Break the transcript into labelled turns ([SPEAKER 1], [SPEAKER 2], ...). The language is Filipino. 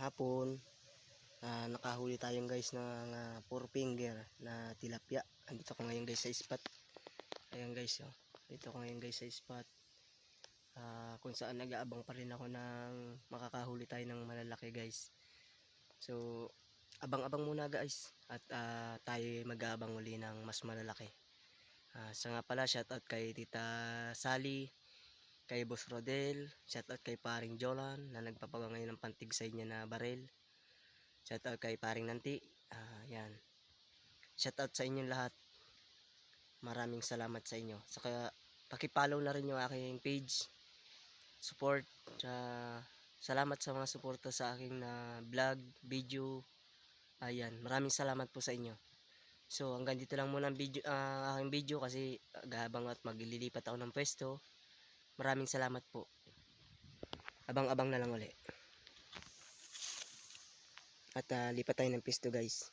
[SPEAKER 1] hapon. Nakahuli tayong guys ng 4 finger na tilapia. Andito ko ngayon guys sa spot. Ayan guys, oh. Dito ko ngayon guys sa spot. Kung saan nag-aabang pa rin ako ng makakahuli tayo ng malalaki guys. So abang-abang muna guys at tayo mag-aabang uli ng mas malalaki. So nga pala, shoutout kay Tita Sally, kay Boss Rodel, shoutout kay Paring Jolan na nagpapagawa ngayon ng pantigsay niya na barel. Shoutout kay Paring Nanti. Yan. Shoutout sa inyong lahat. Maraming salamat sa inyo. Saka paki-follow na rin yung aking page. Support. Salamat sa mga suporta sa aking vlog, video. Ayan, maraming salamat po sa inyo. So hanggang dito lang muna ang video, aking video kasi gahabang at maglilipat ako ng pwesto. Maraming salamat po. Abang-abang na lang uli. At lipat tayo ng pwesto guys.